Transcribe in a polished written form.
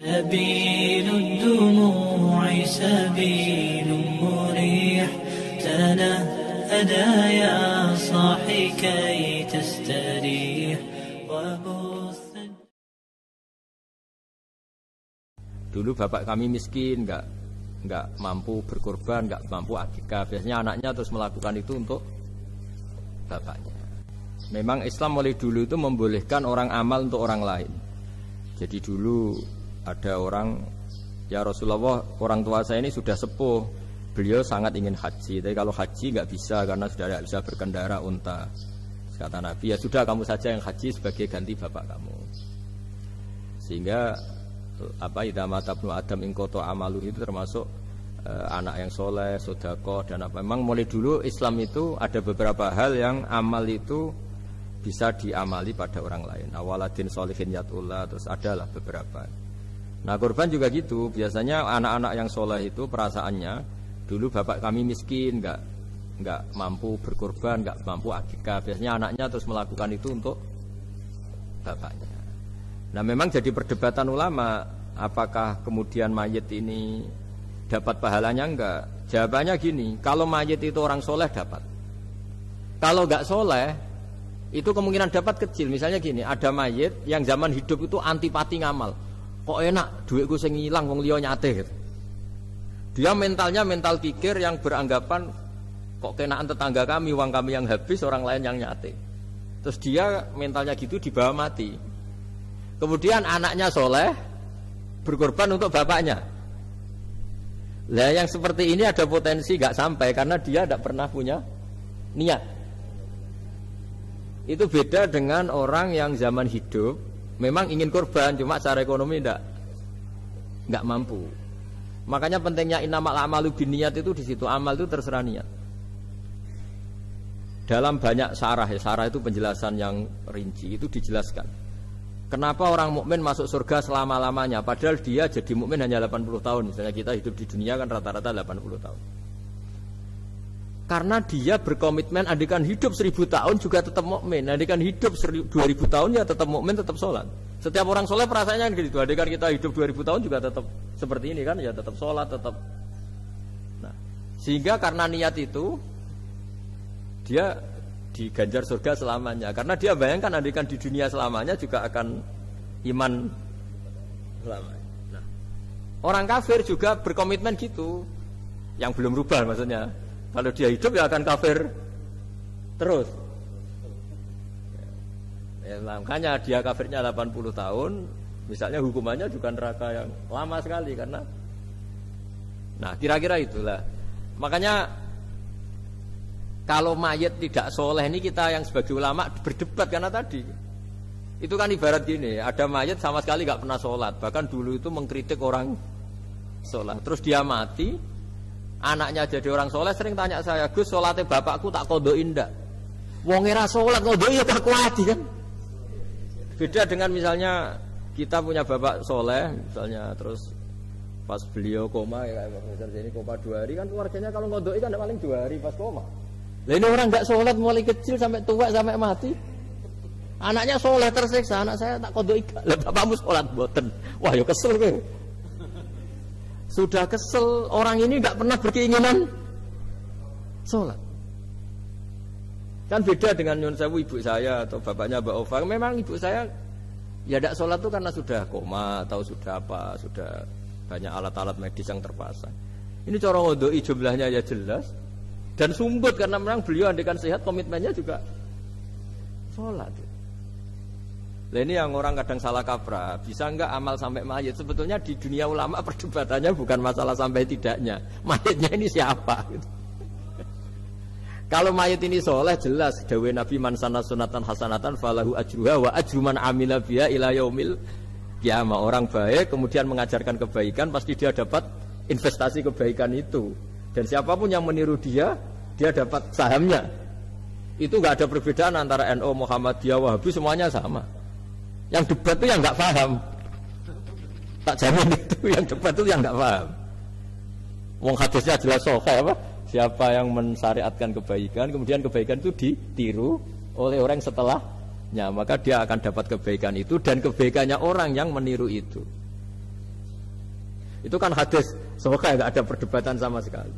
سبيل الدموع سبيل مريح تنهدى يا صاحي كي تستريح وبث. Dulu bapak kami miskin, nggak mampu berkorban, nggak mampu akikah. Biasanya anaknya terus melakukan itu untuk bapaknya. Memang Islam mulai dulu itu membolehkan orang amal untuk orang lain. Jadi dulu ada orang, ya Rasulullah, orang tua saya ini sudah sepuh, beliau sangat ingin haji. Tapi kalau haji nggak bisa karena sudah tidak bisa berkendara unta. Kata Nabi, ya sudah kamu saja yang haji sebagai ganti bapak kamu. Sehingga idza mata ibnu adam in qata amalu itu termasuk anak yang soleh, sedekah dan apa. Memang mulai dulu Islam itu ada beberapa hal yang amal itu bisa diamali pada orang lain. Awaladin sholihin yatullah, terus adalah beberapa. Nah, korban juga gitu. Biasanya anak-anak yang soleh itu perasaannya dulu bapak kami miskin, nggak mampu berkorban, nggak mampu akikah. Biasanya anaknya terus melakukan itu untuk bapaknya. Nah, memang jadi perdebatan ulama, apakah kemudian mayit ini dapat pahalanya enggak? Jawabannya gini, kalau mayit itu orang soleh dapat. Kalau enggak soleh, itu kemungkinan dapat kecil. Misalnya gini, ada mayit yang zaman hidup itu antipati ngamal. Kok enak, duitku sing ilang wong liya nyate gitu. Dia mentalnya mental pikir yang beranggapan kok kenaan tetangga kami, uang kami yang habis, orang lain yang nyate. Terus dia mentalnya gitu dibawa mati. Kemudian anaknya soleh berkorban untuk bapaknya. Lah yang seperti ini ada potensi gak sampai karena dia tidak pernah punya niat. Itu beda dengan orang yang zaman hidup memang ingin korban, cuma secara ekonomi nggak mampu. Makanya pentingnya innamal a'malu binniyat itu di situ. Amal itu terserah niat. Dalam banyak syarah, syarah itu penjelasan yang rinci, itu dijelaskan. Kenapa orang mukmin masuk surga selama-lamanya padahal dia jadi mukmin hanya 80 tahun. Misalnya kita hidup di dunia kan rata-rata 80 tahun. Karena dia berkomitmen andikan hidup 1000 tahun juga tetap mukmin, andikan hidup 2000 tahun ya tetap mukmin, tetap sholat. Setiap orang soleh perasaannya gitu. Andikan kita hidup 2000 tahun juga tetap seperti ini kan, ya tetap sholat, tetap. Nah, sehingga karena niat itu dia diganjar surga selamanya. Karena dia bayangkan andikan di dunia selamanya juga akan iman selamanya. Nah, orang kafir juga berkomitmen gitu. Yang belum rubah maksudnya. Kalau dia hidup ya akan kafir terus. Ya, makanya dia kafirnya 80 tahun, misalnya hukumannya juga neraka yang lama sekali karena. Nah, kira-kira itulah. Makanya kalau mayat tidak soleh ini kita yang sebagai ulama berdebat karena tadi itu kan ibarat gini, ada mayat sama sekali nggak pernah sholat, bahkan dulu itu mengkritik orang sholat, terus dia mati, anaknya jadi orang soleh sering tanya saya, Gus sholatnya bapakku tak kodoin ndak? Wong era sholat kodoin ya tak kuat kan? Beda dengan misalnya kita punya bapak soleh misalnya, terus pas beliau koma ya misalnya ini koma 2 hari kan keluarganya kalau kodoin kan paling 2 hari pas koma. Lah ini orang enggak sholat mulai kecil sampai tua sampai mati. Anaknya sholat tersiksa, anak saya tak kodok ikat. Lah bapakmu sholat boten. Wah ya kesel kowe. Sudah kesel, orang ini enggak pernah berkeinginan sholat. Kan beda dengan Nyun Sewu ibu saya atau bapaknya Mbak Ova. Memang ibu saya ya enggak sholat tuh karena sudah koma atau sudah apa, sudah banyak alat-alat medis yang terpasang. Ini cara ngodoi jumlahnya ya jelas. Dan sumbut karena memang beliau andikan sehat komitmennya juga sholat. Nah ini yang orang kadang salah kaprah, bisa enggak amal sampai mayit? Sebetulnya di dunia ulama perdebatannya bukan masalah sampai tidaknya, mayitnya ini siapa? Gitu. Kalau mayit ini soleh jelas, dawuh Nabi man sanna sunatan hasanatan falahu ajruha wa ajru man amila biha ila yaumil qiyamah. Orang baik kemudian mengajarkan kebaikan pasti dia dapat investasi kebaikan itu. Dan siapapun yang meniru dia dapat sahamnya. Itu nggak ada perbedaan antara NU, Muhammadiyah, Wahabi, semuanya sama. Yang debat itu yang nggak paham. Tak jamin itu yang debat itu yang nggak paham. Wong hadisnya jelas sahih apa? Siapa yang mensyariatkan kebaikan, kemudian kebaikan itu ditiru oleh orang setelahnya, maka dia akan dapat kebaikan itu dan kebaikannya orang yang meniru itu. Itu kan hadis, semoga nggak ada perdebatan sama sekali.